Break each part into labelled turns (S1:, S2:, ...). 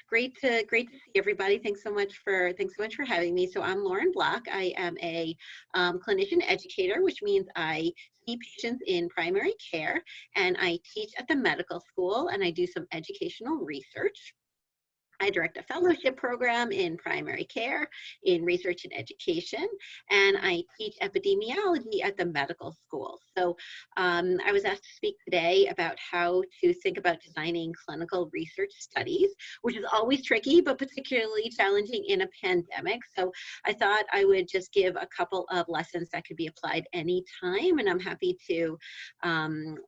S1: Great to see everybody. Thanks so much for having me. So I'm Lauren Block. I am a clinician educator, which means I see patients in primary care, and I teach at the medical school, and I do some educational research. I direct a fellowship program in primary care, in research and education, and I teach epidemiology at the medical school. So I was asked to speak today about how to think about designing clinical research studies, which is always tricky, but particularly challenging in a pandemic. So I thought I would just give a couple of lessons that could be applied anytime, and I'm happy to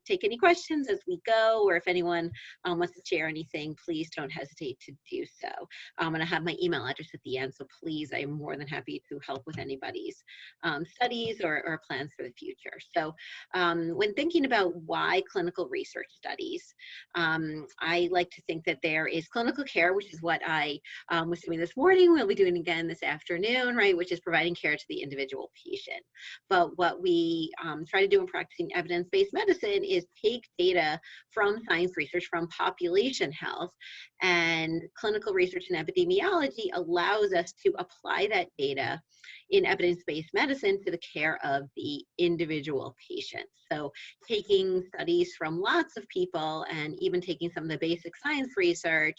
S1: take any questions as we go, or if anyone wants to share anything, please don't hesitate to do so. I'm going to have my email address at the end, so please, I'm more than happy to help with anybody's studies or plans for the future. So when thinking about why clinical research studies, I like to think that there is clinical care, which is what I was doing this morning, we'll be doing again this afternoon, right, which is providing care to the individual patient. But what we try to do in practicing evidence-based medicine is take data from science research, from population health, and clinical research and epidemiology allows us to apply that data in evidence-based medicine to the care of the individual patient. So taking studies from lots of people and even taking some of the basic science research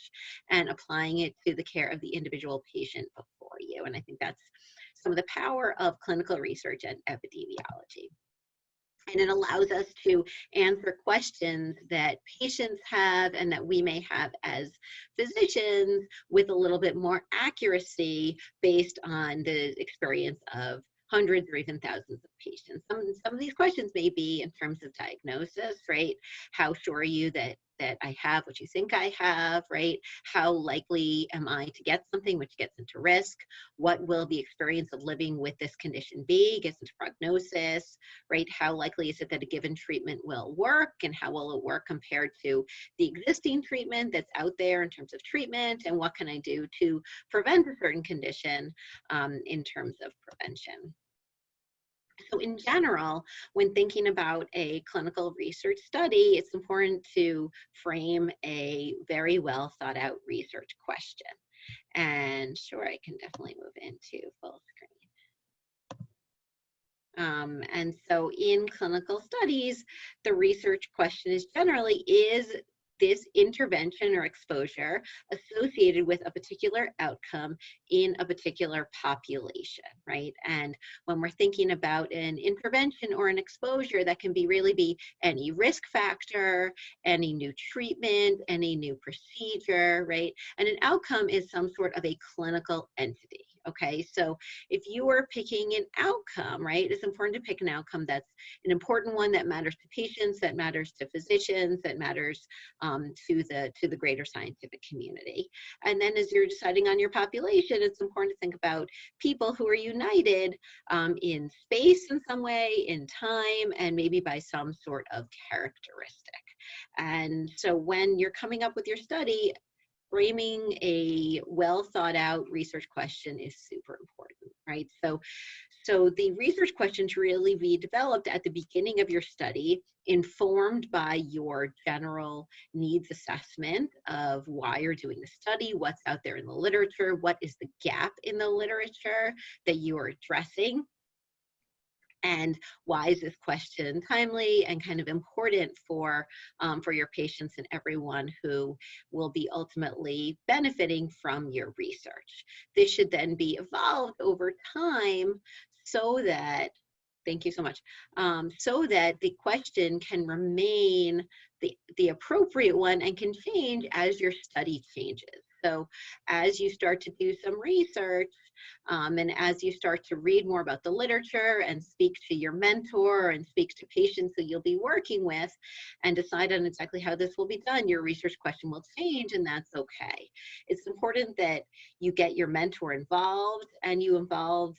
S1: and applying it to the care of the individual patient before you. And I think that's some of the power of clinical research and epidemiology. And it allows us to answer questions that patients have and that we may have as physicians with a little bit more accuracy based on the experience of hundreds or even thousands of patients. Some of these questions may be in terms of diagnosis, right? How sure are you that I have what you think I have, right? How likely am I to get something, which gets into risk? What will the experience of living with this condition be? Gets into prognosis, right? How likely is it that a given treatment will work, and how will it work compared to the existing treatment that's out there in terms of treatment, and what can I do to prevent a certain condition in terms of prevention? So in general, when thinking about a clinical research study, it's important to frame a very well thought out research question. And sure, I can definitely move into full screen. And so in clinical studies, the research question is generally, is this intervention or exposure associated with a particular outcome in a particular population, right? And when we're thinking about an intervention or an exposure, that can really be any risk factor, any new treatment, any new procedure, right? And an outcome is some sort of a clinical entity. Okay, so if you are picking an outcome, right, it's important to pick an outcome that's an important one that matters to patients, that matters to physicians, that matters to the greater scientific community. And then as you're deciding on your population, it's important to think about people who are united in space in some way, in time, and maybe by some sort of characteristic. And so when you're coming up with your study, framing a well thought out research question is super important, right? So the research questions really be developed at the beginning of your study, informed by your general needs assessment of why you're doing the study, what's out there in the literature, what is the gap in the literature that you are addressing, and why is this question timely and kind of important for your patients and everyone who will be ultimately benefiting from your research. This should then be evolved over time so that, thank you so much, so that the question can remain the appropriate one and can change as your study changes. So as you start to do some research, and as you start to read more about the literature and speak to your mentor and speak to patients that you'll be working with and decide on exactly how this will be done, your research question will change, and that's okay. It's important that you get your mentor involved, and you involve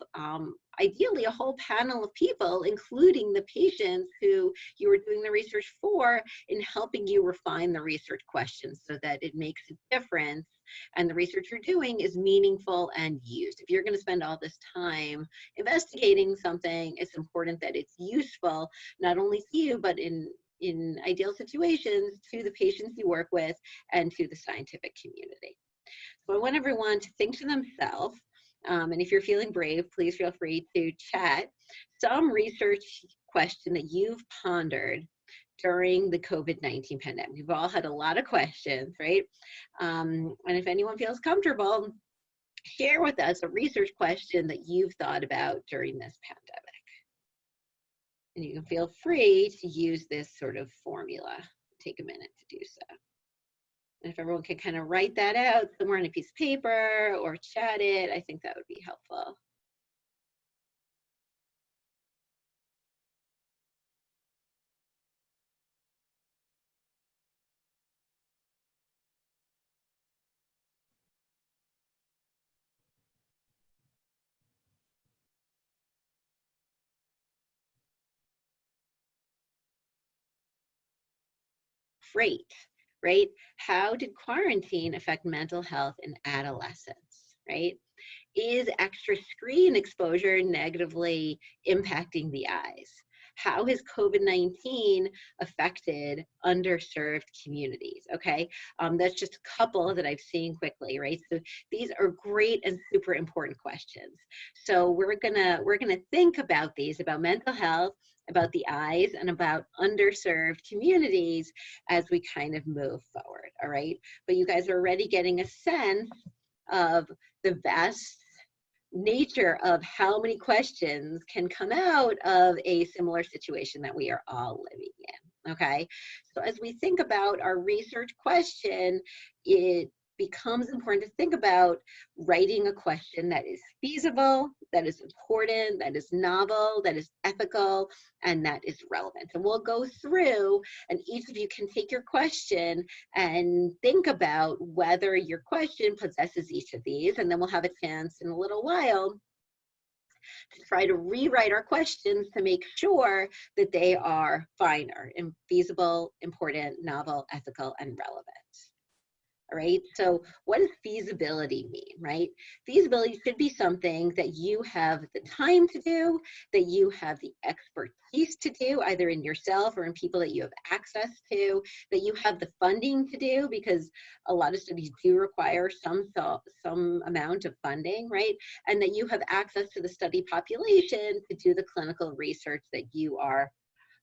S1: ideally a whole panel of people, including the patients who you are doing the research for, in helping you refine the research questions so that it makes a difference and the research you're doing is meaningful and used. If you're going to spend all this time investigating something, it's important that it's useful, not only to you, but in ideal situations, to the patients you work with and to the scientific community. So I want everyone to think to themselves, and if you're feeling brave, please feel free to chat, some research question that you've pondered during the COVID-19 pandemic. We've all had a lot of questions, right? And if anyone feels comfortable, share with us a research question that you've thought about during this pandemic. And you can feel free to use this sort of formula. Take a minute to do so. And if everyone could kind of write that out somewhere on a piece of paper or chat it, I think that would be helpful. Great, right? How did quarantine affect mental health in adolescents, right? Is extra screen exposure negatively impacting the eyes? How has COVID-19 affected underserved communities? Okay, that's just a couple that I've seen quickly, right? So these are great and super important questions. So we're gonna think about these, about mental health, about the eyes, and about underserved communities as we kind of move forward. All right, but you guys are already getting a sense of the vast nature of how many questions can come out of a similar situation that we are all living in, okay? So as we think about our research question, it becomes important to think about writing a question that is feasible, that is important, that is novel, that is ethical, and that is relevant. And we'll go through, and each of you can take your question and think about whether your question possesses each of these, and then we'll have a chance in a little while to try to rewrite our questions to make sure that they are finer and feasible, important, novel, ethical, and relevant. All right, so what does feasibility mean, right? Feasibility should be something that you have the time to do, that you have the expertise to do, either in yourself or in people that you have access to, that you have the funding to do, because a lot of studies do require some amount of funding, right? And that you have access to the study population to do the clinical research that you are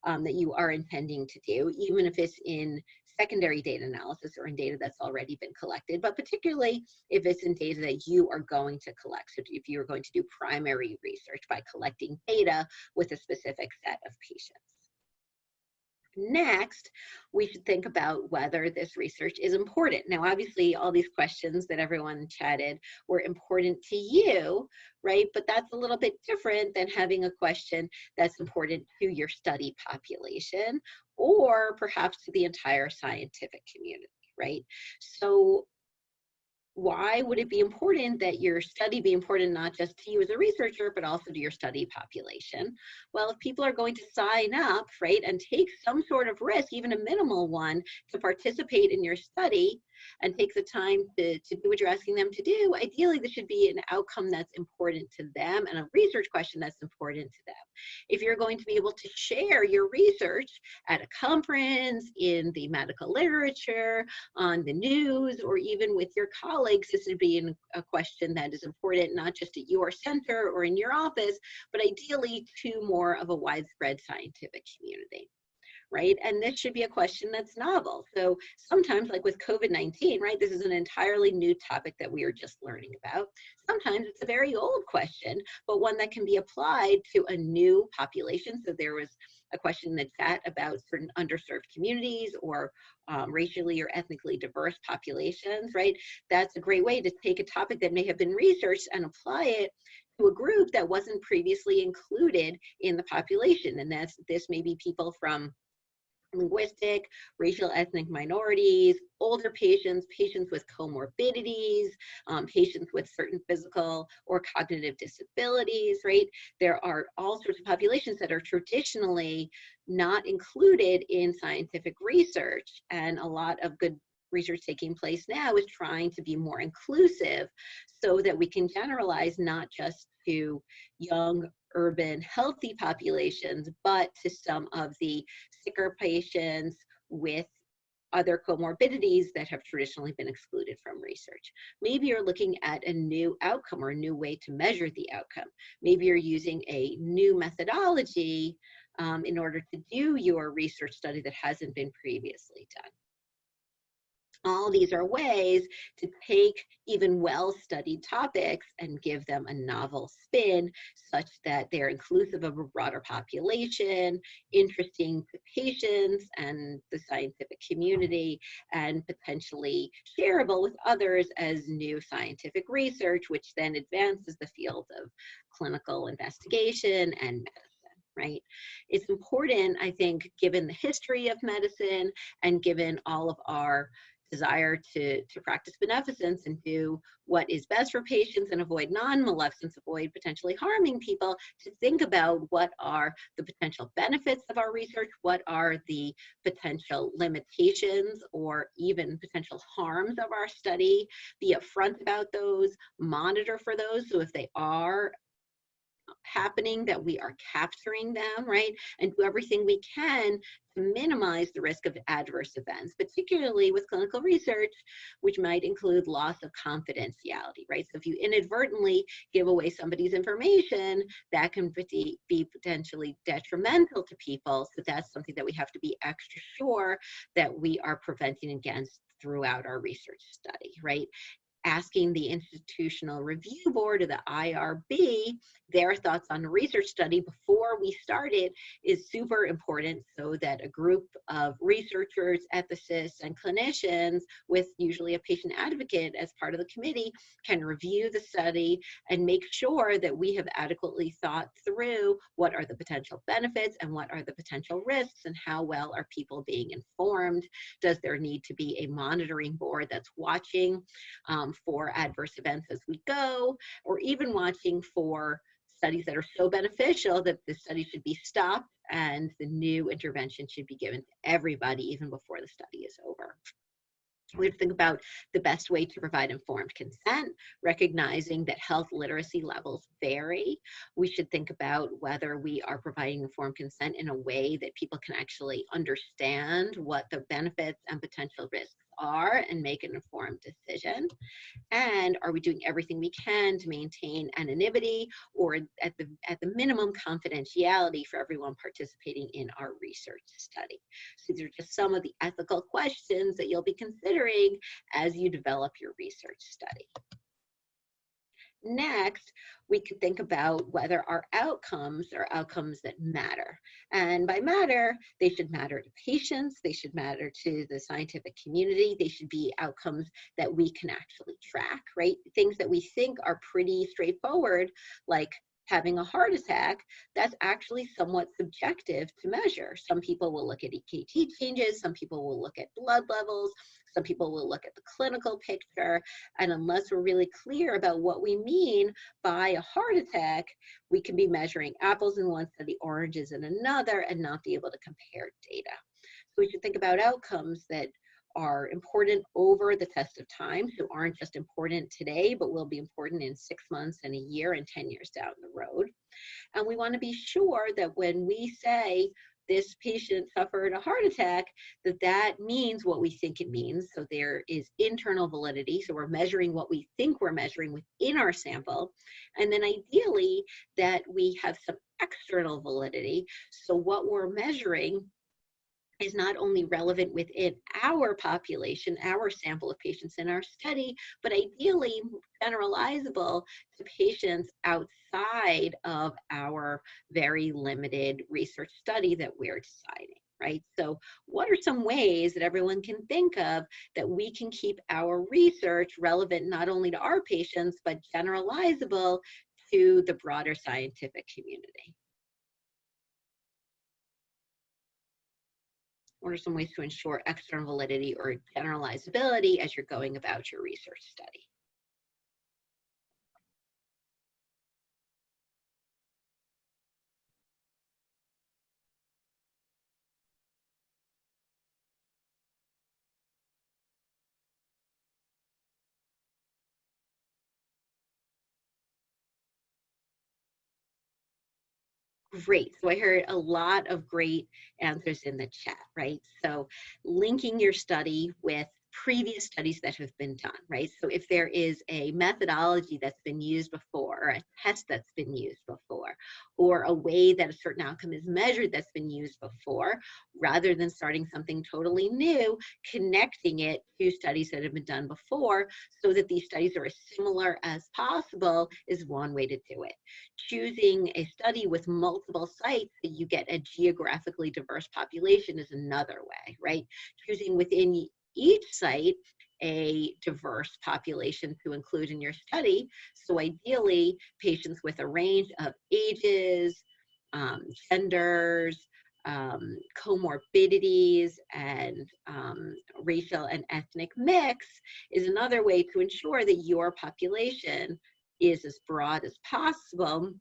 S1: intending to do, even if it's in secondary data analysis or in data that's already been collected, but particularly if it's in data that you are going to collect. So if you are going to do primary research by collecting data with a specific set of patients. Next, we should think about whether this research is important. Now, obviously, all these questions that everyone chatted were important to you, right? But that's a little bit different than having a question that's important to your study population or perhaps to the entire scientific community, right? So why would it be important that your study be important not just to you as a researcher, but also to your study population? Well, if people are going to sign up, right, and take some sort of risk, even a minimal one, to participate in your study and take the time to do what you're asking them to do, ideally this should be an outcome that's important to them and a research question that's important to them. If you're going to be able to share your research at a conference, in the medical literature, on the news, or even with your colleagues, this would be a question that is important not just at your center or in your office, but ideally to more of a widespread scientific community, right? And this should be a question that's novel. So sometimes, like with COVID-19, right, this is an entirely new topic that we are just learning about. Sometimes it's a very old question, but one that can be applied to a new population. So there was a question in the chat about certain underserved communities or racially or ethnically diverse populations, right? That's a great way to take a topic that may have been researched and apply it to a group that wasn't previously included in the population. And this may be people from linguistic, racial, ethnic minorities, older patients, patients with comorbidities, patients with certain physical or cognitive disabilities, right? There are all sorts of populations that are traditionally not included in scientific research, and a lot of good research taking place now is trying to be more inclusive so that we can generalize not just to young, urban, healthy populations, but to some of the sicker patients with other comorbidities that have traditionally been excluded from research. Maybe you're looking at a new outcome or a new way to measure the outcome. Maybe you're using a new methodology in order to do your research study that hasn't been previously done. All these are ways to take even well-studied topics and give them a novel spin such that they're inclusive of a broader population, interesting to patients and the scientific community, and potentially shareable with others as new scientific research, which then advances the field of clinical investigation and medicine, right? It's important, I think, given the history of medicine and given all of our desire to practice beneficence and do what is best for patients and avoid non-maleficence, avoid potentially harming people, to think about what are the potential benefits of our research, what are the potential limitations or even potential harms of our study, be upfront about those, monitor for those, so if they are happening that we are capturing them, right? And do everything we can to minimize the risk of adverse events, particularly with clinical research, which might include loss of confidentiality, right? So if you inadvertently give away somebody's information, that can be potentially detrimental to people. So that's something that we have to be extra sure that we are preventing against throughout our research study, right? Asking the Institutional Review Board or the IRB their thoughts on a research study before we start it is super important, so that a group of researchers, ethicists, and clinicians with usually a patient advocate as part of the committee can review the study and make sure that we have adequately thought through what are the potential benefits and what are the potential risks and how well are people being informed. Does there need to be a monitoring board that's watching for adverse events as we go, or even watching for studies that are so beneficial that the study should be stopped and the new intervention should be given to everybody even before the study is over. We have to think about the best way to provide informed consent, recognizing that health literacy levels vary. We should think about whether we are providing informed consent in a way that people can actually understand what the benefits and potential risks are and make an informed decision. And are we doing everything we can to maintain anonymity or at the minimum confidentiality for everyone participating in our research study? So these are just some of the ethical questions that you'll be considering as you develop your research study. Next, we could think about whether our outcomes are outcomes that matter. And by matter, they should matter to patients, they should matter to the scientific community, they should be outcomes that we can actually track, right? Things that we think are pretty straightforward, like having a heart attack, that's actually somewhat subjective to measure. Some people will look at EKG changes, some people will look at blood levels, some people will look at the clinical picture, and unless we're really clear about what we mean by a heart attack, we can be measuring apples in one study, oranges in another, and not be able to compare data. So we should think about outcomes that are important over the test of time, so aren't just important today, but will be important in 6 months and a year and 10 years down the road. And we want to be sure that when we say this patient suffered a heart attack, that means what we think it means. So there is internal validity. So we're measuring what we think we're measuring within our sample. And then ideally that we have some external validity. So what we're measuring is not only relevant within our population, our sample of patients in our study, but ideally generalizable to patients outside of our very limited research study that we're deciding, right? So what are some ways that everyone can think of that we can keep our research relevant not only to our patients, but generalizable to the broader scientific community? What are some ways to ensure external validity or generalizability as you're going about your research study? Great. So I heard a lot of great answers in the chat, right? So linking your study with previous studies that have been done, right? So if there is a methodology that's been used before, or a test that's been used before, or a way that a certain outcome is measured that's been used before, rather than starting something totally new, connecting it to studies that have been done before so that these studies are as similar as possible is one way to do it. Choosing a study with multiple sites that you get a geographically diverse population is another way, right? Choosing within each site a diverse population to include in your study. So ideally, patients with a range of ages, genders, comorbidities, and racial and ethnic mix is another way to ensure that your population is as broad as possible,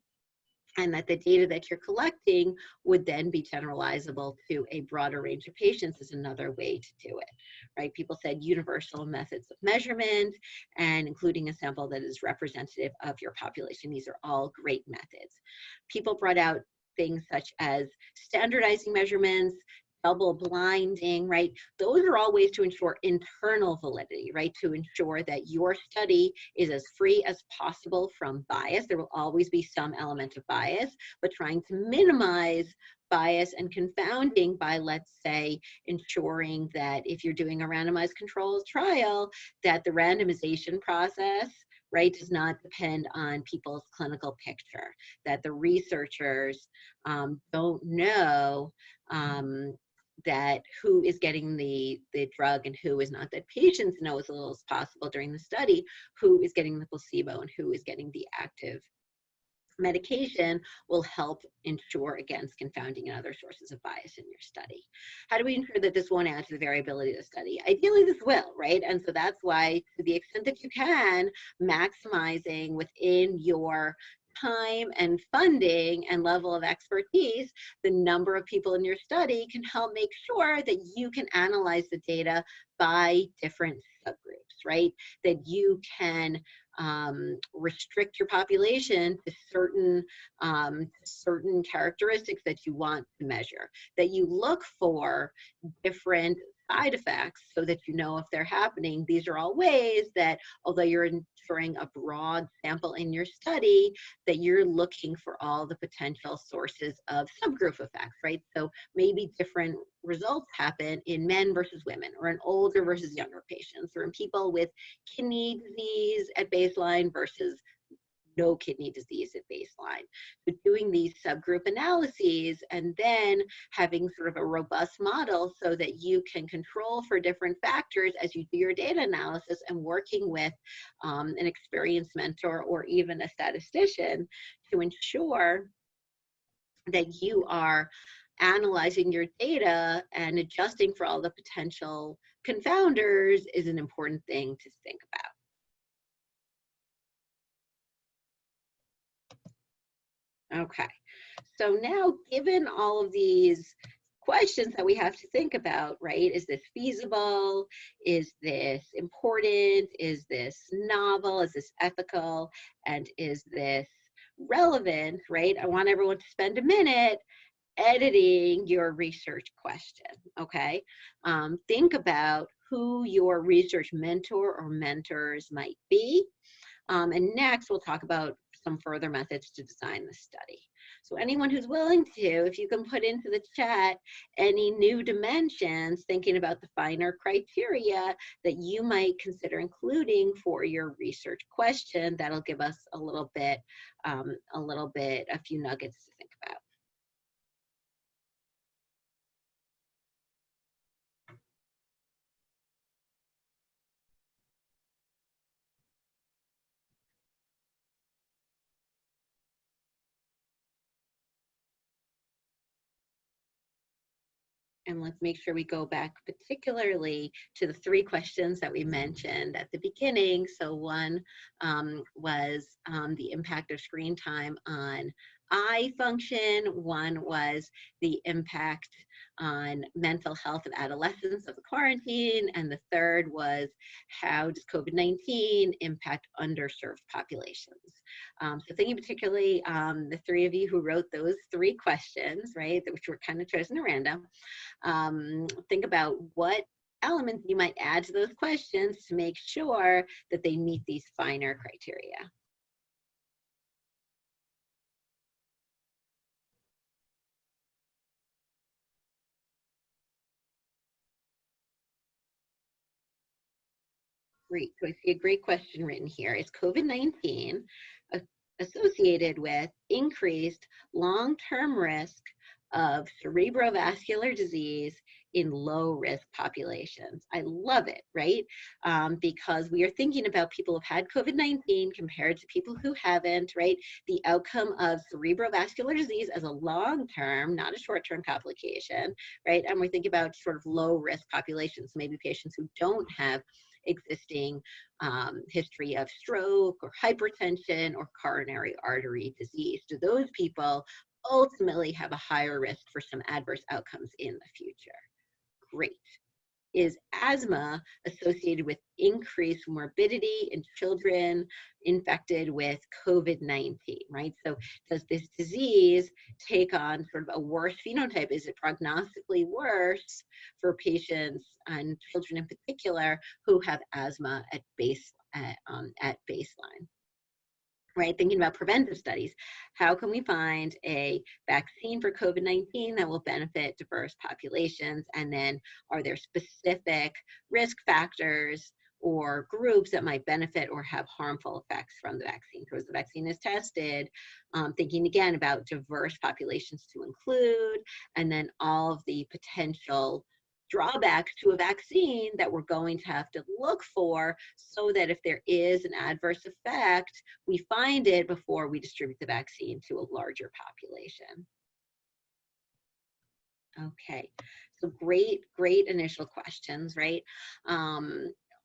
S1: and that the data that you're collecting would then be generalizable to a broader range of patients is another way to do it, right? People said universal methods of measurement and including a sample that is representative of your population. These are all great methods. People brought out things such as standardizing measurements, double blinding, right? Those are all ways to ensure internal validity, right? To ensure that your study is as free as possible from bias. There will always be some element of bias, but trying to minimize bias and confounding by, let's say, ensuring that if you're doing a randomized controlled trial, that the randomization process, right, does not depend on people's clinical picture, that the researchers don't know that who is getting the drug and who is not, that patients know as little as possible during the study who is getting the placebo and who is getting the active medication will help ensure against confounding and other sources of bias in your study. How do we ensure that this won't add to the variability of the study? Ideally, this will, right? And so that's why, to the extent that you can, maximizing within your time and funding and level of expertise, the number of people in your study can help make sure that you can analyze the data by different subgroups, right? That you can restrict your population to certain characteristics that you want to measure, that you look for different side effects so that you know if they're happening. These are all ways that, although you're ensuring a broad sample in your study, that you're looking for all the potential sources of subgroup effects, right? So maybe different results happen in men versus women, or in older versus younger patients, or in people with kidney disease at baseline versus no kidney disease at baseline. But doing these subgroup analyses and then having sort of a robust model so that you can control for different factors as you do your data analysis, and working with an experienced mentor or even a statistician to ensure that you are analyzing your data and adjusting for all the potential confounders is an important thing to think about. Okay, so now given all of these questions that we have to think about, right? Is this feasible? Is this important? Is this novel? Is this ethical? And is this relevant, right? I want everyone to spend a minute editing your research question, okay? Think about who your research mentor or mentors might be. And next, we'll talk about some further methods to design the study. So anyone who's willing to, if you can put into the chat any new dimensions, thinking about the finer criteria that you might consider including for your research question, that'll give us a little bit, a few nuggets to think about. And let's make sure we go back particularly to the three questions that we mentioned at the beginning. So one was the impact of screen time on eye function. One was the impact on mental health of adolescents of the quarantine, and the third was how does COVID-19 impact underserved populations. So thinking particularly the three of you who wrote those three questions, right, which were kind of chosen at random, think about what elements you might add to those questions to make sure that they meet these finer criteria. Great. So I see a great question written here. Is COVID-19 associated with increased long-term risk of cerebrovascular disease in low-risk populations? I love it, right? Because we are thinking about people who've had COVID-19 compared to people who haven't, right? The outcome of cerebrovascular disease as a long-term, not a short-term complication, right? And we think about sort of low-risk populations, maybe patients who don't have existing history of stroke or hypertension or coronary artery disease. Do those people ultimately have a higher risk for some adverse outcomes in the future? Great. Is asthma associated with increased morbidity in children infected with COVID-19, right? So does this disease take on sort of a worse phenotype? Is it prognostically worse for patients and children in particular who have asthma at baseline? Right, thinking about preventive studies. How can we find a vaccine for COVID-19 that will benefit diverse populations? And then are there specific risk factors or groups that might benefit or have harmful effects from the vaccine? So as the vaccine is tested, thinking again about diverse populations to include, and then all of the potential drawbacks to a vaccine that we're going to have to look for so that if there is an adverse effect, we find it before we distribute the vaccine to a larger population. Okay, so great initial questions, right?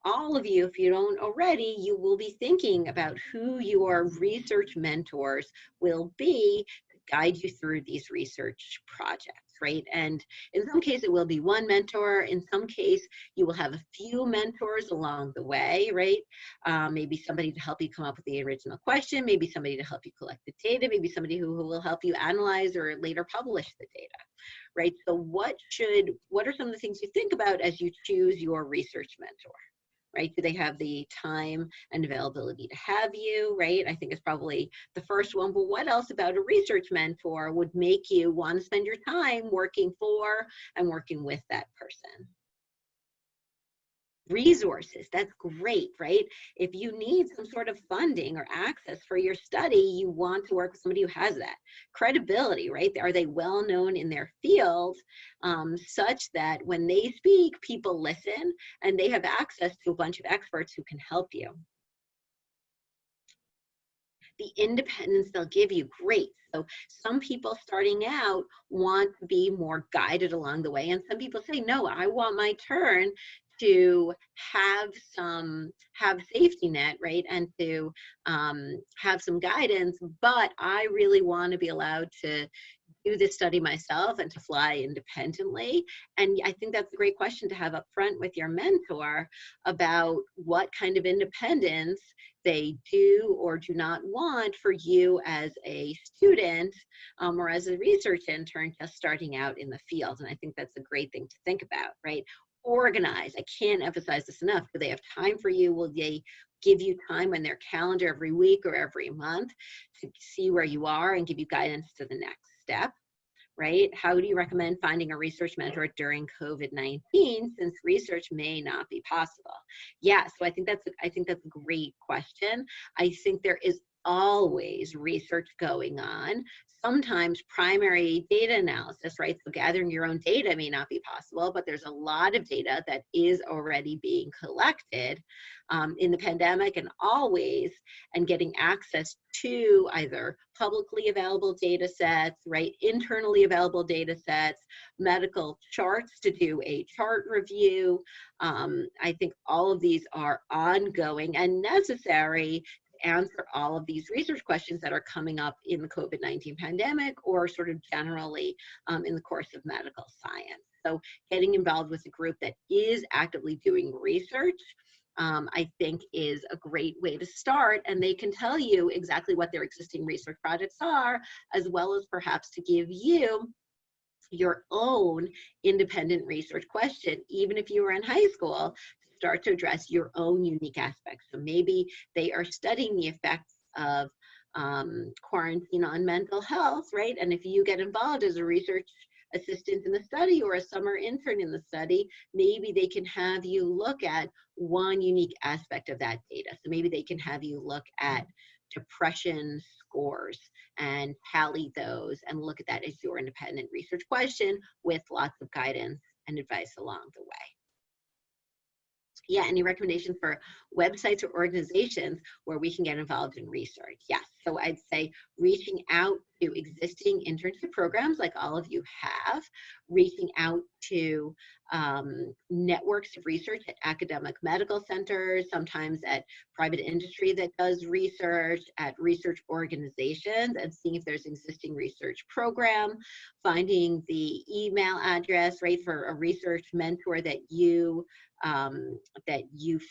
S1: All of you, if you don't already, you will be thinking about who your research mentors will be to guide you through these research projects, right? And in some case, it will be one mentor. In some case, you will have a few mentors along the way, right? Maybe somebody to help you come up with the original question, maybe somebody to help you collect the data, maybe somebody who will help you analyze or later publish the data, right? So what are some of the things you think about as you choose your research mentor? Right? Do they have the time and availability to have you, right? I think it's probably the first one, but what else about a research mentor would make you want to spend your time working for and working with that person? Resources, that's great, right? If you need some sort of funding or access for your study, you want to work with somebody who has that. Credibility, right? Are they well known in their field such that when they speak, people listen and they have access to a bunch of experts who can help you? The independence they'll give you, great. So some people starting out want to be more guided along the way, and some people say, no, I want my turn to have safety net, right, and to have some guidance, but I really want to be allowed to do this study myself and to fly independently. And I think that's a great question to have up front with your mentor about what kind of independence they do or do not want for you as a student or as a research intern just starting out in the field. And I think that's a great thing to think about, right? Organize. I can't emphasize this enough. Do they have time for you? Will they give you time on their calendar every week or every month to see where you are and give you guidance to the next step, right? How do you recommend finding a research mentor during COVID-19 since research may not be possible? Yeah, so I think that's a great question. I think there is always research going on. Sometimes primary data analysis, right? So gathering your own data may not be possible, but there's a lot of data that is already being collected in the pandemic and always, and getting access to either publicly available data sets, right? Internally available data sets, medical charts to do a chart review. I think all of these are ongoing and necessary answer all of these research questions that are coming up in the COVID-19 pandemic or sort of generally in the course of medical science. So getting involved with a group that is actively doing research, I think is a great way to start, and they can tell you exactly what their existing research projects are, as well as perhaps to give you your own independent research question, even if you were in high school, to start to address your own unique aspects. So maybe they are studying the effects of quarantine on mental health, right? And if you get involved as a research assistant in the study or a summer intern in the study, maybe they can have you look at one unique aspect of that data. So maybe they can have you look at depression scores and tally those and look at that as your independent research question with lots of guidance and advice along the way. Yeah, any recommendations for websites or organizations where we can get involved in research? Yes, so I'd say reaching out to existing internship programs like all of you have, reaching out to networks of research at academic medical centers, sometimes at private industry that does research, at research organizations, and seeing if there's existing research program, finding the email address, right, for a research mentor that you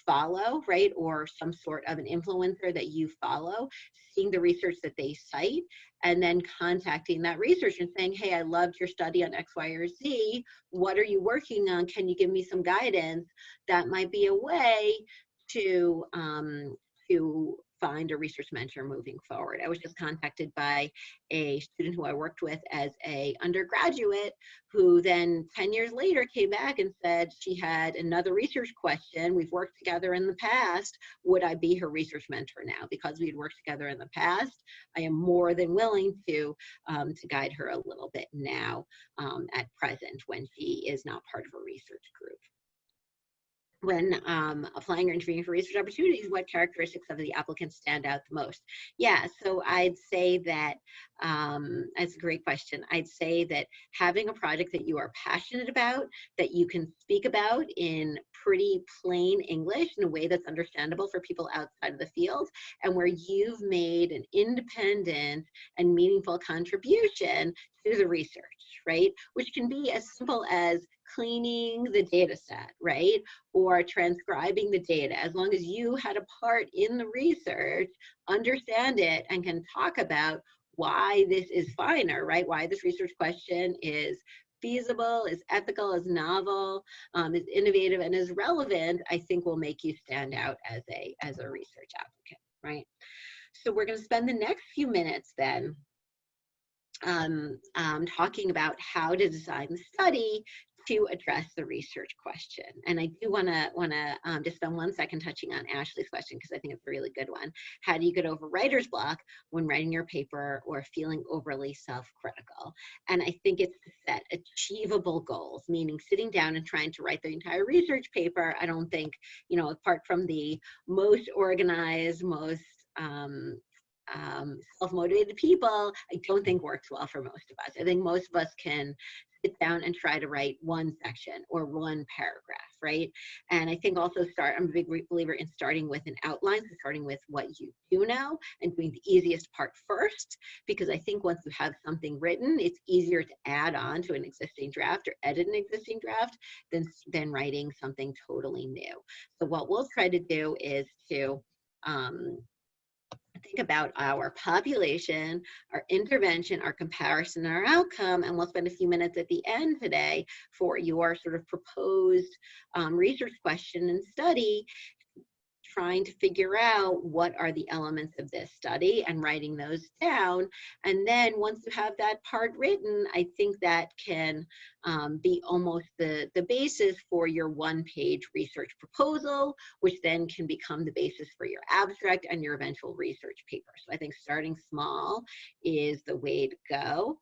S1: follow, right, or some sort of an influencer that you follow, seeing the research that they cite, and then contacting that researcher and saying, hey, I loved your study on X, Y, or Z. What are you working on? Can you give me some guidance? That might be a way to find a research mentor moving forward. I was just contacted by a student who I worked with as a undergraduate, who then 10 years later came back and said she had another research question. We've worked together in the past. Would I be her research mentor now? Because we had worked together in the past, I am more than willing to guide her a little bit now at present when she is not part of a research group. When applying or interviewing for research opportunities, what characteristics of the applicant stand out the most? Yeah, so I'd say that, that's a great question. I'd say that having a project that you are passionate about, that you can speak about in pretty plain English in a way that's understandable for people outside of the field, and where you've made an independent and meaningful contribution to the research, right? Which can be as simple as cleaning the data set, right? Or transcribing the data. As long as you had a part in the research, understand it, and can talk about why this is finer, right? Why this research question is feasible, is ethical, is novel, is innovative, and is relevant, I think will make you stand out as a research applicant, right? So we're going to spend the next few minutes then talking about how to design the study to address the research question. And I do want to just spend 1 second touching on Ashley's question, because I think it's a really good one. How do you get over writer's block when writing your paper or feeling overly self-critical? And I think it's to set achievable goals, meaning sitting down and trying to write the entire research paper. I don't think, you know, apart from the most organized, most self-motivated people, I don't think works well for most of us. I think most of us can sit down and try to write one section or one paragraph, right? And I think also I'm a big believer in starting with an outline, so starting with what you do know and doing the easiest part first, because I think once you have something written, it's easier to add on to an existing draft or edit an existing draft than writing something totally new. So what we'll try to do is to think about our population, our intervention, our comparison, and our outcome, and we'll spend a few minutes at the end today for your sort of proposed research question and study, trying to figure out what are the elements of this study and writing those down. And then once you have that part written, I think that can be almost the basis for your one-page research proposal, which then can become the basis for your abstract and your eventual research paper. So I think starting small is the way to go.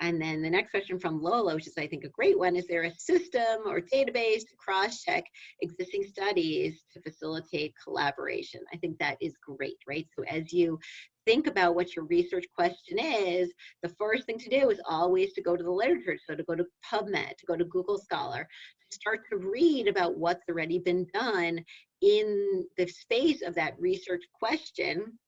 S1: And then the next question from Lola, which is I think a great one, is there a system or database to cross-check existing studies to facilitate collaboration? I think that is great, right? So as you think about what your research question is, the first thing to do is always to go to the literature, so to go to PubMed, to go to Google Scholar, to start to read about what's already been done in the space of that research question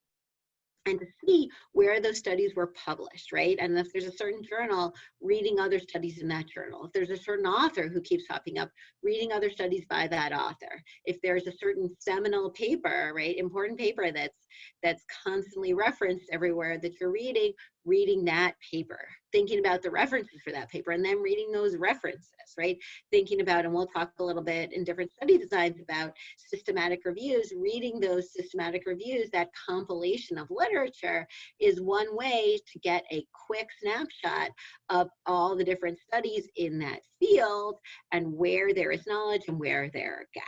S1: and to see where those studies were published, right? And if there's a certain journal, reading other studies in that journal. If there's a certain author who keeps popping up, reading other studies by that author. If there's a certain seminal paper, right, important paper that's constantly referenced everywhere that you're reading that paper, thinking about the references for that paper, and then reading those references, right? Thinking about, and we'll talk a little bit in different study designs about systematic reviews, reading those systematic reviews, that compilation of literature is one way to get a quick snapshot of all the different studies in that field and where there is knowledge and where there are gaps.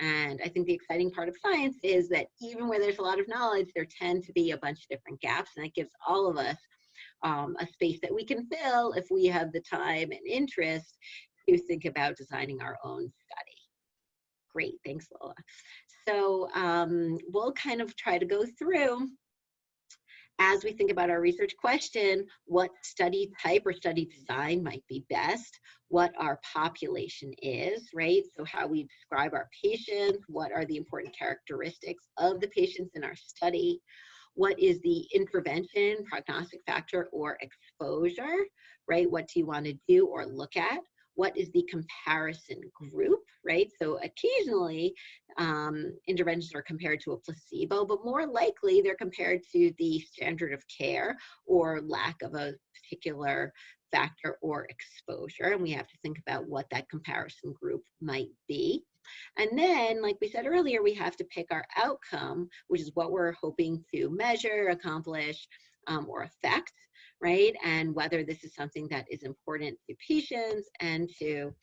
S1: And I think the exciting part of science is that even where there's a lot of knowledge, there tend to be a bunch of different gaps, and it gives all of us a space that we can fill if we have the time and interest to think about designing our own study. Great, thanks, Lola. So we'll kind of try to go through, as we think about our research question, what study type or study design might be best, what our population is, right? So how we describe our patients, what are the important characteristics of the patients in our study, what is the intervention, prognostic factor, or exposure, right? What do you want to do or look at? What is the comparison group, right? So occasionally interventions are compared to a placebo, but more likely they're compared to the standard of care or lack of a particular factor or exposure. And we have to think about what that comparison group might be. And then, like we said earlier, we have to pick our outcome, which is what we're hoping to measure, accomplish, or affect, right? And whether this is something that is important to patients and to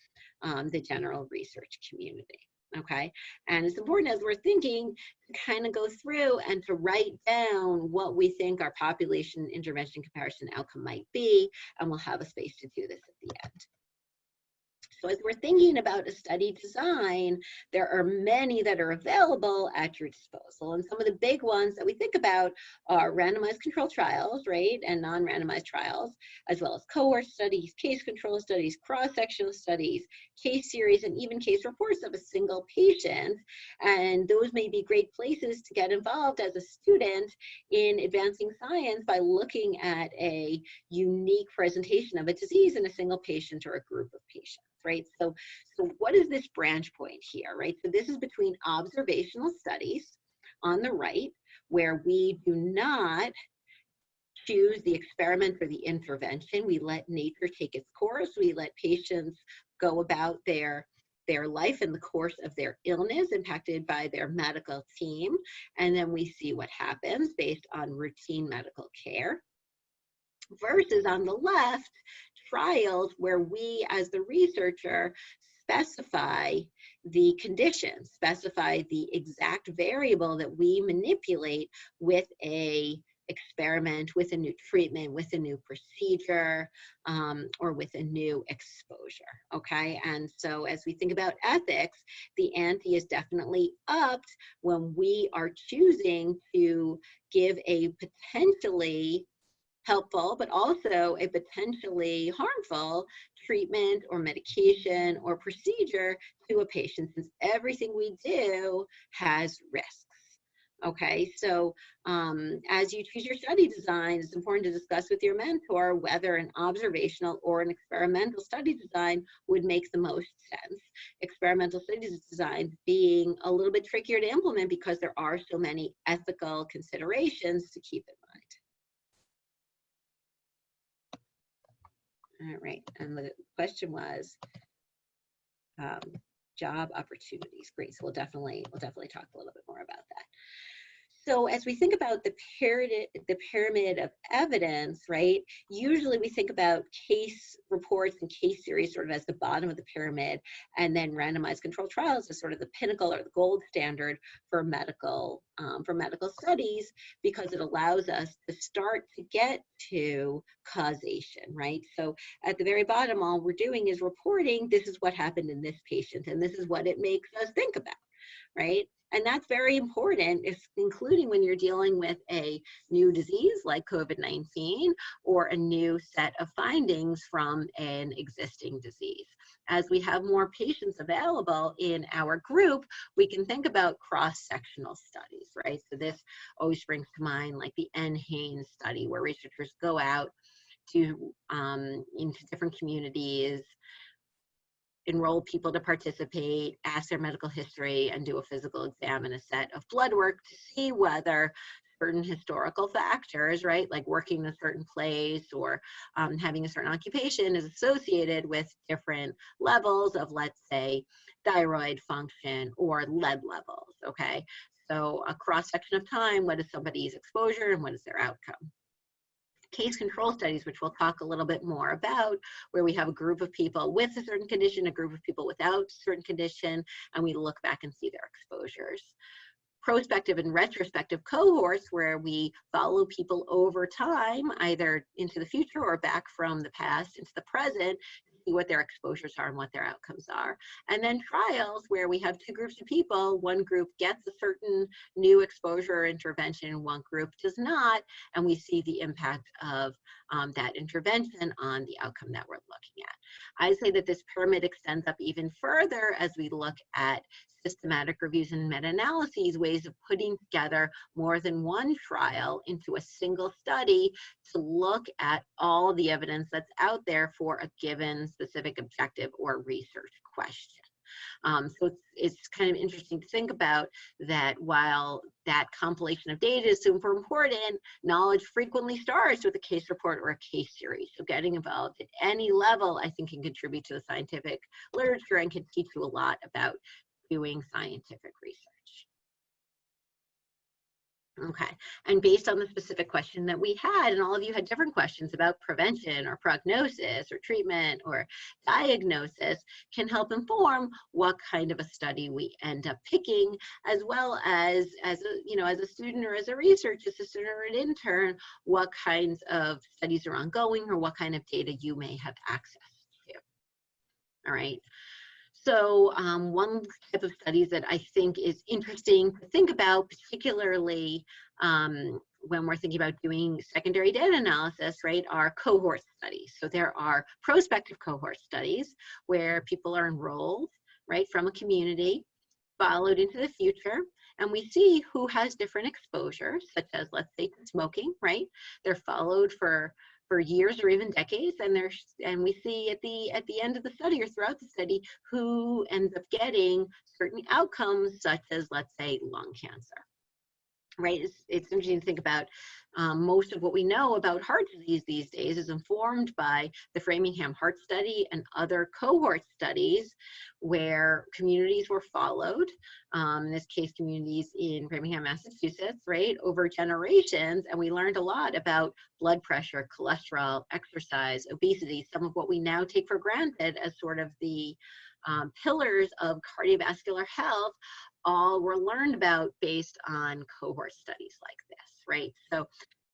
S1: the general research community, okay? And it's important as we're thinking to kind of go through and to write down what we think our population intervention comparison outcome might be, and we'll have a space to do this at the end. So as we're thinking about a study design, there are many that are available at your disposal. And some of the big ones that we think about are randomized controlled trials, right? And non-randomized trials, as well as cohort studies, case control studies, cross-sectional studies, case series, and even case reports of a single patient. And those may be great places to get involved as a student in advancing science by looking at a unique presentation of a disease in a single patient or a group of patients. Right? So what is this branch point here, right? So this is between observational studies on the right, where we do not choose the experiment or the intervention. We let nature take its course. We let patients go about their life in the course of their illness impacted by their medical team. And then we see what happens based on routine medical care. Versus on the left, trials where we as the researcher specify the conditions, specify the exact variable that we manipulate with a experiment, with a new treatment, with a new procedure, or with a new exposure, okay? And so as we think about ethics, the ante is definitely upped when we are choosing to give a potentially helpful, but also a potentially harmful treatment or medication or procedure to a patient, since everything we do has risks. Okay, so as you choose your study design, it's important to discuss with your mentor whether an observational or an experimental study design would make the most sense. Experimental studies design being a little bit trickier to implement because there are so many ethical considerations to keep in mind. All right, and the question was job opportunities. Great, so we'll definitely talk a little bit more about that. So as we think about the pyramid of evidence, right, usually we think about case reports and case series sort of as the bottom of the pyramid, and then randomized controlled trials as sort of the pinnacle or the gold standard for medical studies, because it allows us to start to get to causation, right? So at the very bottom, all we're doing is reporting, this is what happened in this patient, and this is what it makes us think about, right? And that's very important, including when you're dealing with a new disease like COVID-19 or a new set of findings from an existing disease. as we have more patients available in our group, we can think about cross-sectional studies, right? So this always brings to mind like the N. Haynes study, where researchers go out to into different communities, enroll people to participate, ask their medical history, and do a physical exam and a set of blood work to see whether certain historical factors, right, like working in a certain place or having a certain occupation is associated with different levels of, let's say, thyroid function or lead levels, okay? So a cross-section of time, what is somebody's exposure and what is their outcome? Case control studies, which we'll talk a little bit more about, where we have a group of people with a certain condition, a group of people without a certain condition, and we look back and see their exposures. Prospective and retrospective cohorts, where we follow people over time, either into the future or back from the past into the present, to see what their exposures are and what their outcomes are. And then trials, where we have two groups of people. One group gets a certain new exposure or intervention, one group does not, and we see the impact of that intervention on the outcome that we're looking at. I say that this pyramid extends up even further as we look at systematic reviews and meta-analyses, ways of putting together more than one trial into a single study to look at all the evidence that's out there for a given specific objective or research question. So it's kind of interesting to think about that while that compilation of data is super important, knowledge frequently starts with a case report or a case series. So getting involved at any level, I think, can contribute to the scientific literature and can teach you a lot about doing scientific research. Okay, and based on the specific question that we had, and all of you had different questions about prevention or prognosis or treatment or diagnosis, can help inform what kind of a study we end up picking, as well as a, you know, as a student or as a research assistant or an intern, what kinds of studies are ongoing or what kind of data you may have access to. All right. So one type of studies that I think is interesting to think about, particularly when we're thinking about doing secondary data analysis, right, are cohort studies. So there are prospective cohort studies where people are enrolled, right, from a community, followed into the future, and we see who has different exposures, such as, let's say, smoking, right? They're followed for years or even decades, and we see at the end of the study or throughout the study who ends up getting certain outcomes, such as, let's say, lung cancer. Right, it's interesting to think about most of what we know about heart disease these days is informed by the Framingham Heart Study and other cohort studies where communities were followed, in this case, communities in Framingham, Massachusetts, right, over generations, and we learned a lot about blood pressure, cholesterol, exercise, obesity, some of what we now take for granted as sort of the pillars of cardiovascular health, all were learned about based on cohort studies like this, right? So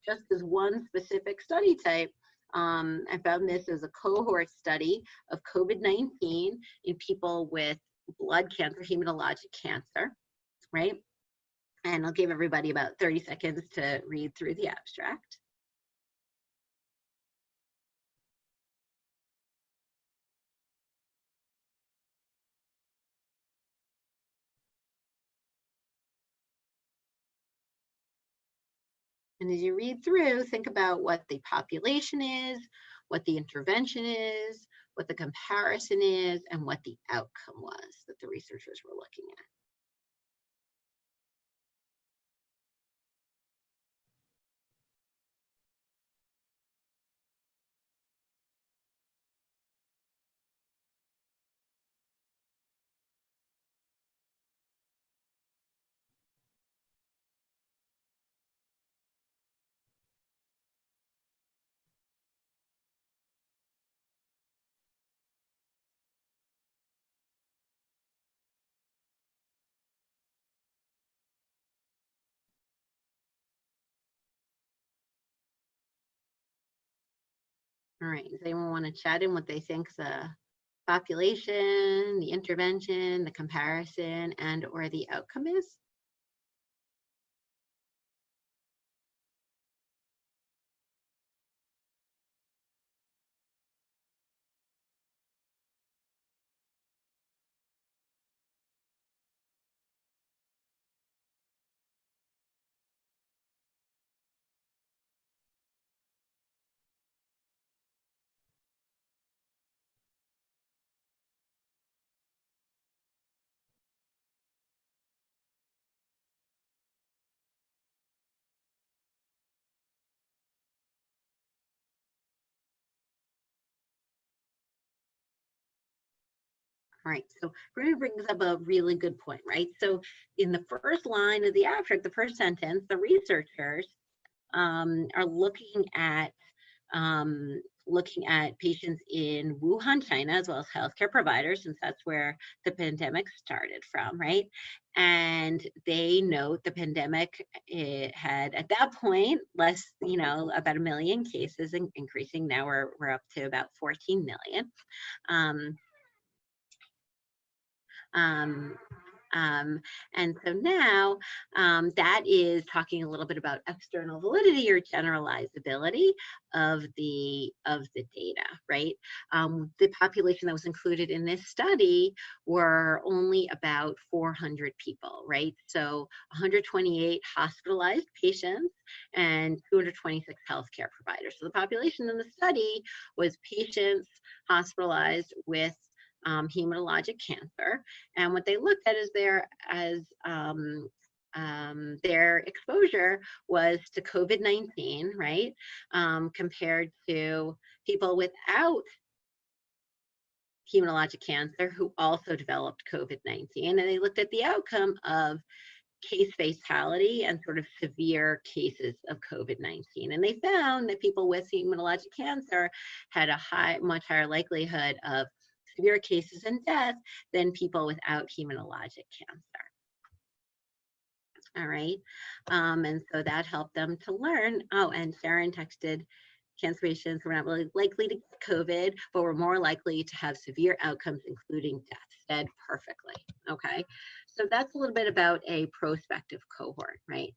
S1: just as one specific study type, I found this as a cohort study of COVID-19 in people with blood cancer, hematologic cancer, right? And I'll give everybody about 30 seconds to read through the abstract. And as you read through, think about what the population is, what the intervention is, what the comparison is, and what the outcome was that the researchers were looking at. All right, does anyone want to chat in what they think the population, the intervention, the comparison, and or the outcome is? All right, so Ruby brings up a really good point, right? So in the first line of the abstract, the first sentence, the researchers are looking at patients in Wuhan, China, as well as healthcare providers, since that's where the pandemic started from, right? And they note the pandemic, it had at that point less, about 1 million cases, and increasing. Now we're up to about 14 million. Um, um, Um, and so now that is talking a little bit about external validity or generalizability of the data, right? The population that was included in this study were only about 400 people, right? So 128 hospitalized patients and 226 healthcare providers. So the population in the study was patients hospitalized with hematologic cancer, and what they looked at is their exposure was to COVID-19, right, compared to people without hematologic cancer who also developed COVID-19, and they looked at the outcome of case fatality and sort of severe cases of COVID-19. And they found that people with hematologic cancer had a much higher likelihood of severe cases and death than people without hematologic cancer. All right, and so that helped them to learn. Oh, and Sharon texted, cancer patients were not really likely to get COVID, but were more likely to have severe outcomes, including death. Said perfectly. Okay, so that's a little bit about a prospective cohort, right?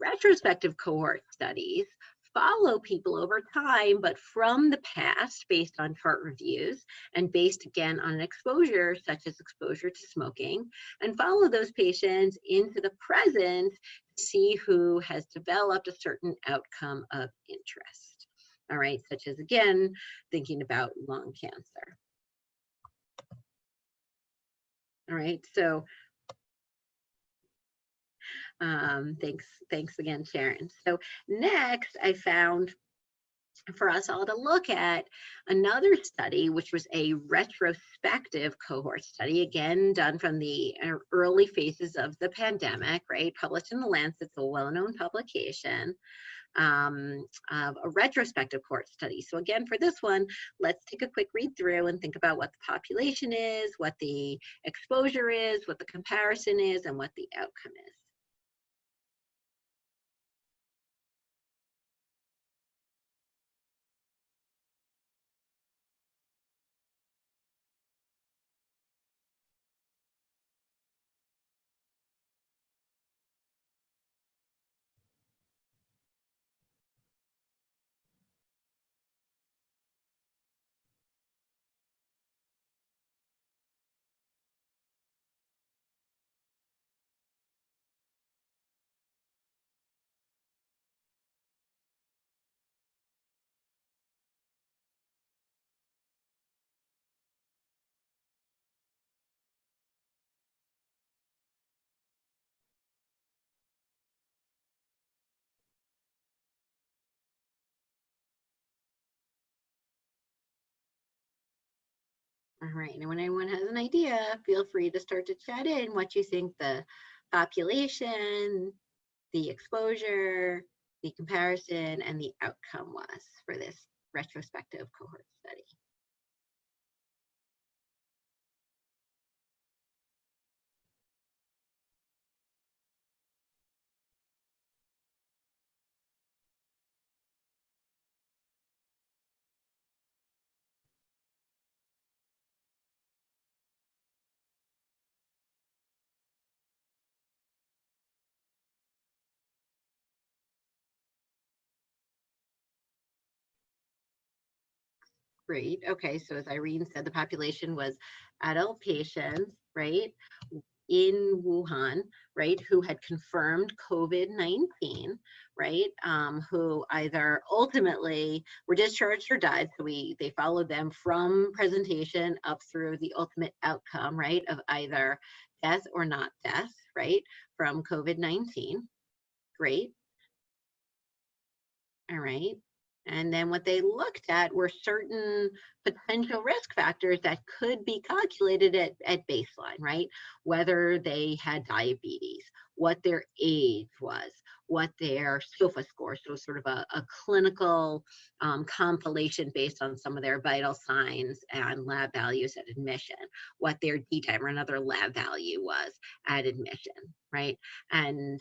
S1: Retrospective cohort studies follow people over time, but from the past, based on chart reviews and based again on an exposure, such as exposure to smoking, and follow those patients into the present to see who has developed a certain outcome of interest. All right, such as, again, thinking about lung cancer. All right, so thanks again, Sharon. So next, I found for us all to look at another study, which was a retrospective cohort study, again, done from the early phases of the pandemic, right? Published in The Lancet, a well-known publication. Of a retrospective cohort study. So again, for this one, let's take a quick read through and think about what the population is, what the exposure is, what the comparison is, and what the outcome is. All right, and when anyone has an idea, feel free to start to chat in what you think the population, the exposure, the comparison, and the outcome was for this retrospective cohort study. Great. Okay, so as Irene said, the population was adult patients, right, in Wuhan, right, who had confirmed COVID-19, right, who either ultimately were discharged or died. So they followed them from presentation up through the ultimate outcome, right, of either death or not death, right, from COVID-19. Great. All right. And then what they looked at were certain potential risk factors that could be calculated at baseline, right? Whether they had diabetes, what their age was, what their SOFA score, so sort of a clinical compilation based on some of their vital signs and lab values at admission, what their D-dimer, another lab value, was at admission, right? And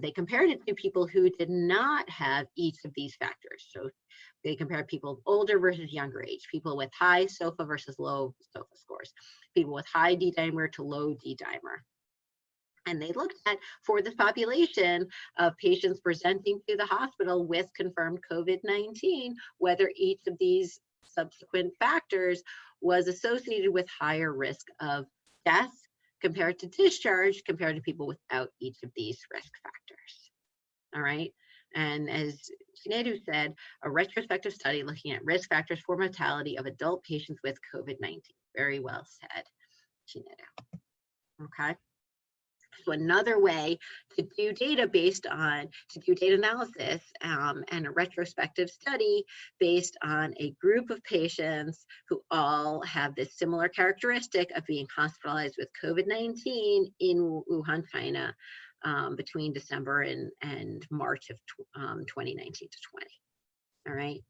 S1: they compared it to people who did not have each of these factors. So they compared people older versus younger age, people with high SOFA versus low SOFA scores, people with high D-dimer to low D-dimer. And they looked at, for this population of patients presenting to the hospital with confirmed COVID-19, whether each of these subsequent factors was associated with higher risk of death compared to discharge compared to people without each of these risk factors. All right. And as Shinedu said, a retrospective study looking at risk factors for mortality of adult patients with COVID-19. Very well said, Shinedu. Okay. So another way to do data analysis and a retrospective study based on a group of patients who all have this similar characteristic of being hospitalized with COVID-19 in Wuhan, China, between December and March of 2019 to 20. All right.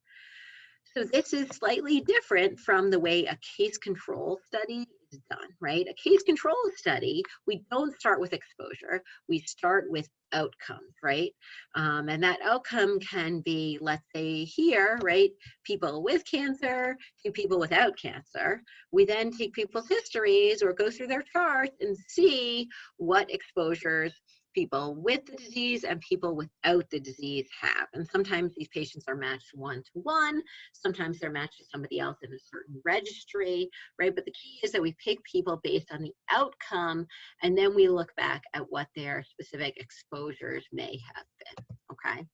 S1: So this is slightly different from the way a case control study is done, right? A case control study, we don't start with exposure, we start with outcomes, right? And that outcome can be, let's say here, right, people with cancer to people without cancer. We then take people's histories or go through their charts and see what exposures people with the disease and people without the disease have. And sometimes these patients are matched one-to-one, sometimes they're matched to somebody else in a certain registry, right? But the key is that we pick people based on the outcome, and then we look back at what their specific exposures may have been, okay?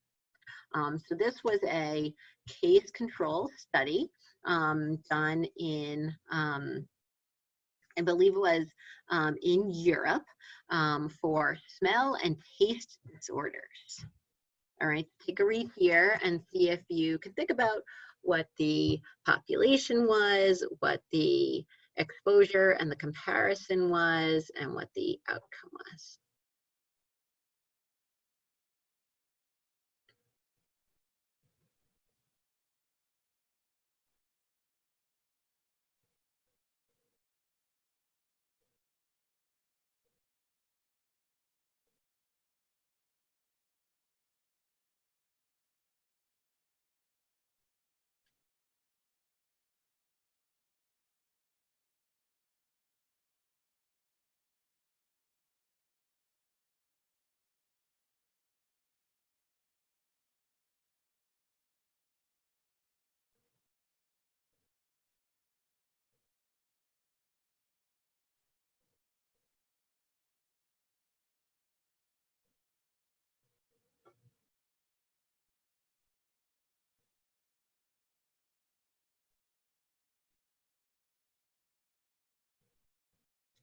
S1: So this was a case control study done in, I believe it was in Europe for smell and taste disorders. All right, take a read here and see if you can think about what the population was, what the exposure and the comparison was, and what the outcome was.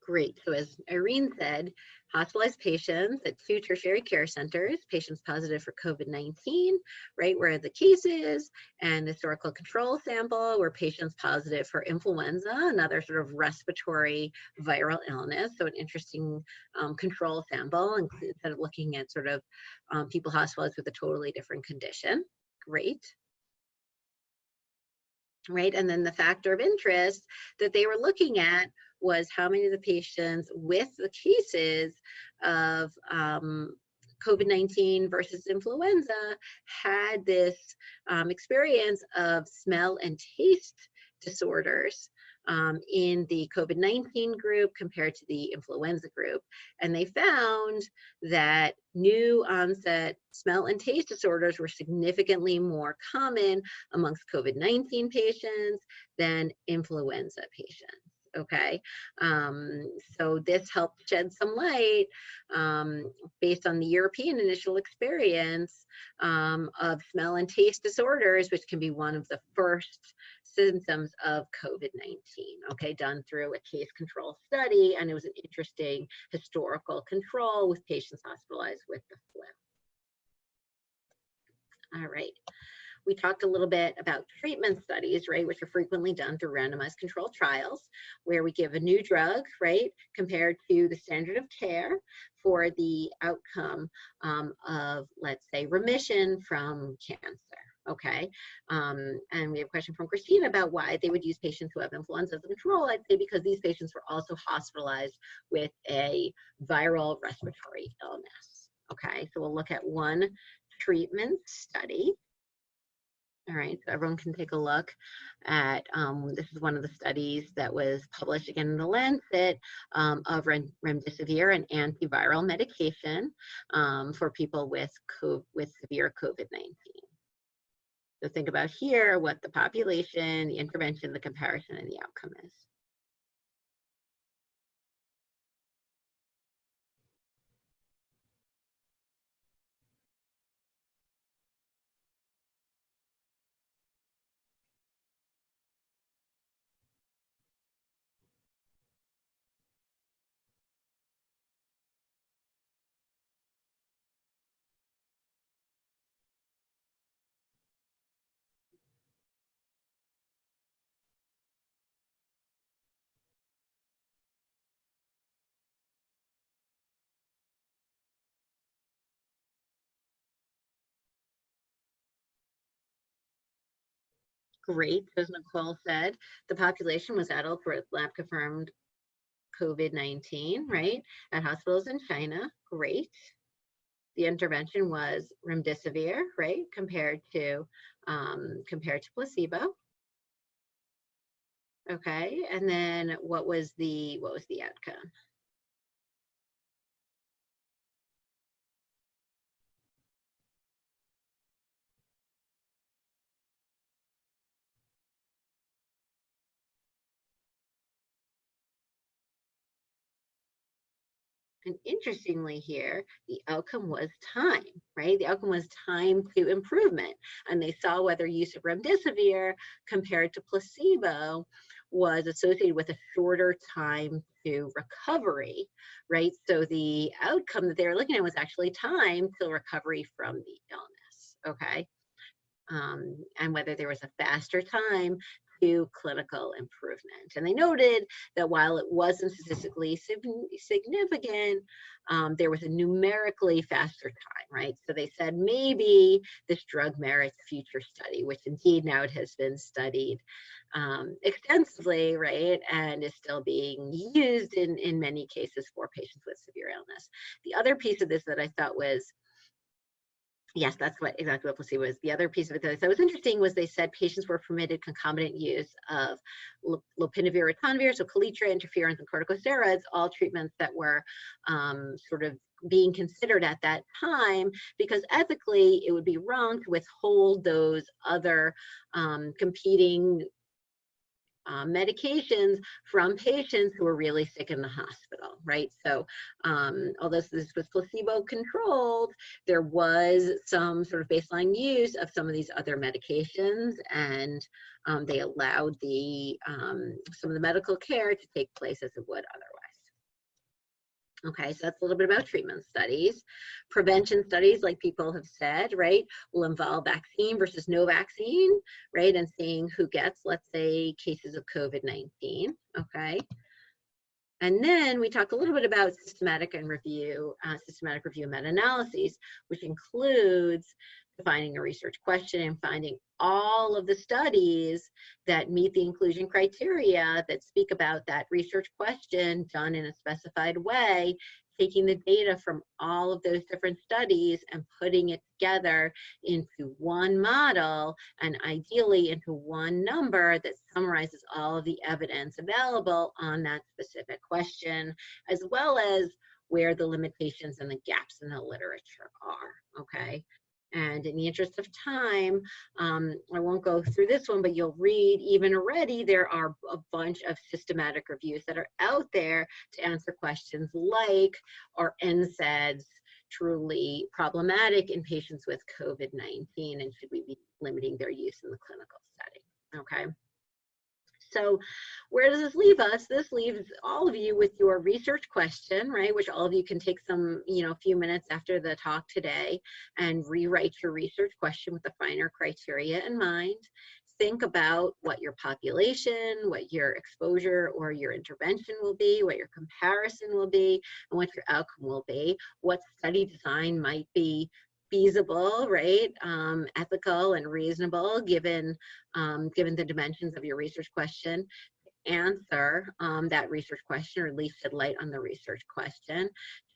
S1: Great. So as Irene said, hospitalized patients at 2 tertiary care centers, patients positive for COVID-19, right, where the case is, and historical control sample were patients positive for influenza, another sort of respiratory viral illness. So an interesting control sample instead of looking at sort of people hospitalized with a totally different condition. Great. Right, and then the factor of interest that they were looking at was how many of the patients with the cases of COVID-19 versus influenza had this experience of smell and taste disorders in the COVID-19 group compared to the influenza group. And they found that new onset smell and taste disorders were significantly more common amongst COVID-19 patients than influenza patients. Okay, so this helped shed some light based on the European initial experience of smell and taste disorders, which can be one of the first symptoms of COVID-19, okay, done through a case control study, and it was an interesting historical control with patients hospitalized with the flu. All right. We talked a little bit about treatment studies, right, which are frequently done through randomized controlled trials, where we give a new drug, right, compared to the standard of care for the outcome of, let's say, remission from cancer. Okay, and we have a question from Christina about why they would use patients who have influenza as a control. I'd say because these patients were also hospitalized with a viral respiratory illness. Okay, so we'll look at one treatment study. All right, so everyone can take a look at, this is one of the studies that was published again in the Lancet of remdesivir, an antiviral medication for people with severe COVID-19. So think about here what the population, the intervention, the comparison, and the outcome is. Great, as Nicole said, the population was adults with lab-confirmed COVID-19, right, at hospitals in China. Great. The intervention was remdesivir, right, compared to placebo. Okay, and then what was the outcome? And interestingly here, the outcome was time, right? The outcome was time to improvement. And they saw whether use of remdesivir compared to placebo was associated with a shorter time to recovery, right? So the outcome that they were looking at was actually time to recovery from the illness, okay? And whether there was a faster time to clinical improvement. And they noted that while it wasn't statistically significant, there was a numerically faster time, right? So they said maybe this drug merits future study, which indeed now it has been studied extensively, right? And is still being used in many cases for patients with severe illness. The other piece of this that I thought was, yes, that's exactly what placebo was. The other piece of it that I thought was interesting was they said patients were permitted concomitant use of lopinavir, ritonavir, so Kaletra, interferons, and corticosteroids, all treatments that were sort of being considered at that time, because ethically it would be wrong to withhold those other competing medications from patients who were really sick in the hospital, right? So although this was placebo controlled, there was some sort of baseline use of some of these other medications, and they allowed some of the medical care to take place as it would otherwise. Okay, so that's a little bit about treatment studies. Prevention studies, like people have said, right, will involve vaccine versus no vaccine, right, and seeing who gets, let's say, cases of COVID-19, okay? And then we talk a little bit about systematic review meta-analyses, which includes defining a research question and finding all of the studies that meet the inclusion criteria that speak about that research question done in a specified way, taking the data from all of those different studies and putting it together into one model, and ideally into one number that summarizes all of the evidence available on that specific question, as well as where the limitations and the gaps in the literature are, okay? And in the interest of time, I won't go through this one, but you'll read even already, there are a bunch of systematic reviews that are out there to answer questions like, are NSAIDs truly problematic in patients with COVID-19, and should we be limiting their use in the clinical setting, okay? So where does this leave us? This leaves all of you with your research question, right? Which all of you can take some, a few minutes after the talk today and rewrite your research question with the finer criteria in mind. Think about what your population, what your exposure or your intervention will be, what your comparison will be, and what your outcome will be. What study design might be feasible, right? Ethical and reasonable given the dimensions of your research question. Answer that research question, or at least shed light on the research question.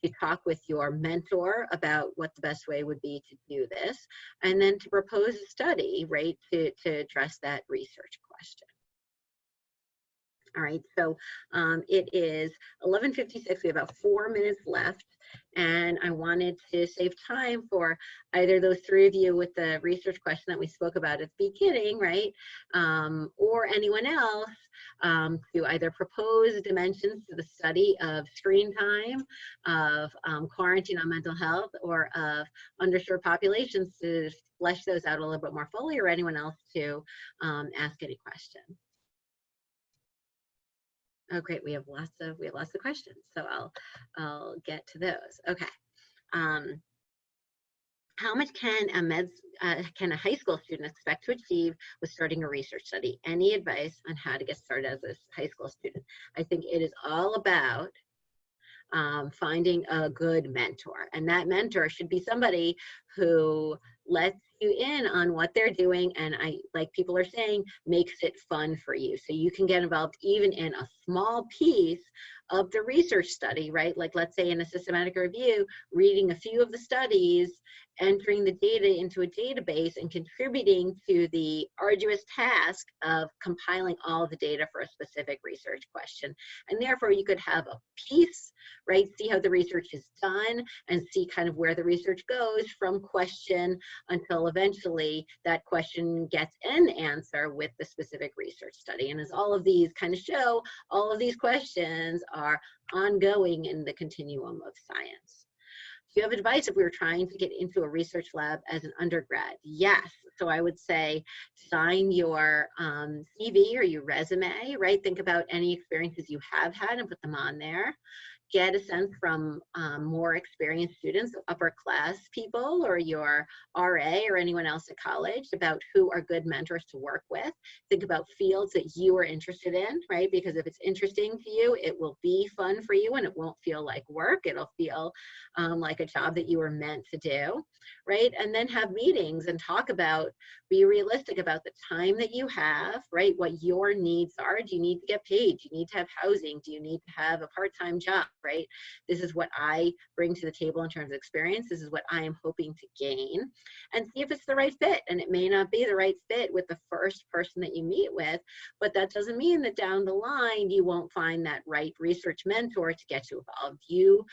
S1: To talk with your mentor about what the best way would be to do this, and then to propose a study, right, to address that research question. All right, so it is 11:56. We have about 4 minutes left, and I wanted to save time for either those three of you with the research question that we spoke about at the beginning, right, or anyone else to either propose dimensions to the study of screen time, of quarantine on mental health, or of underserved populations to flesh those out a little bit more fully, or anyone else to ask any questions. Oh, great. We have lots of questions. So I'll get to those. Okay. How much can a high school student expect to achieve with starting a research study? Any advice on how to get started as a high school student? I think it is all about finding a good mentor, and that mentor should be somebody who lets you in on what they're doing, and like people are saying, makes it fun for you, so you can get involved even in a small piece of the research study, right? Like, let's say in a systematic review, reading a few of the studies, entering the data into a database, and contributing to the arduous task of compiling all the data for a specific research question. And therefore, you could have a piece, right? See how the research is done and see kind of where the research goes from question until eventually that question gets an answer with the specific research study. And as all of these kind of show, all of these questions are ongoing in the continuum of science. Do you have advice if we were trying to get into a research lab as an undergrad? Yes. So I would say sign your CV or your resume, right? Think about any experiences you have had and put them on there. Get a sense from more experienced students, upper class people, or your RA or anyone else at college about who are good mentors to work with. Think about fields that you are interested in, right? Because if it's interesting to you, it will be fun for you and it won't feel like work. It'll feel like a job that you were meant to do, right? And then have meetings and talk about, be realistic about the time that you have, right? What your needs are. Do you need to get paid? Do you need to have housing? Do you need to have a part-time job? Right? This is what I bring to the table in terms of experience. This is what I am hoping to gain, and see if it's the right fit. And it may not be the right fit with the first person that you meet with, but that doesn't mean that down the line you won't find that right research mentor to get you involved. You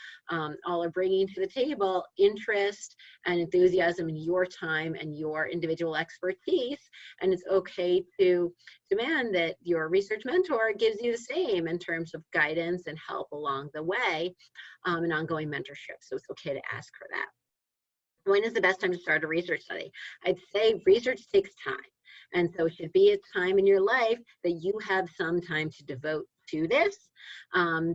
S1: all are bringing to the table interest and enthusiasm in your time and your individual expertise, and it's okay to demand that your research mentor gives you the same in terms of guidance and help along the way, and ongoing mentorship. So it's okay to ask for that. When is the best time to start a research study? I'd say research takes time. And so it should be a time in your life that you have some time to devote to this,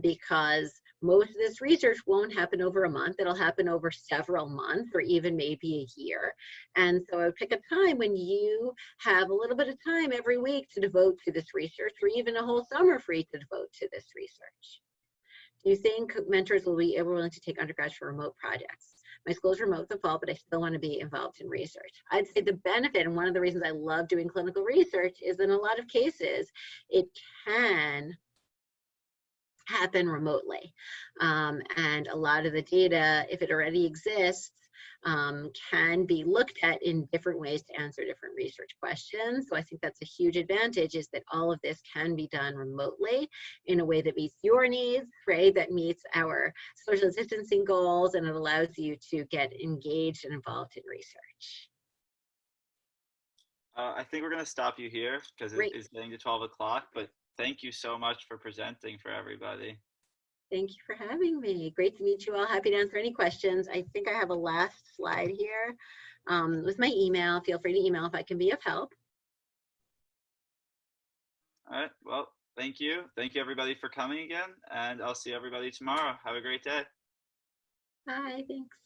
S1: because most of this research won't happen over a month. It'll happen over several months or even maybe a year. And so I would pick a time when you have a little bit of time every week to devote to this research, or even a whole summer free to devote to this research. Do you think mentors will be willing to take undergrads for remote projects? My school is remote this fall, but I still want to be involved in research. I'd say the benefit, and one of the reasons I love doing clinical research, is in a lot of cases, it can happen remotely. And a lot of the data, if it already exists, can be looked at in different ways to answer different research questions. So I think that's a huge advantage, is that all of this can be done remotely in a way that meets your needs, right? That meets our social distancing goals, and it allows you to get engaged and involved in research.
S2: I think we're going to stop you here because it is getting to 12 o'clock, but thank you so much for presenting for everybody.
S1: Thank you for having me. Great to meet you all. Happy to answer any questions. I think I have a last slide here with my email. Feel free to email if I can be of help.
S2: All right. Well, thank you. Thank you everybody for coming again, and I'll see everybody tomorrow. Have a great day.
S1: Bye, thanks.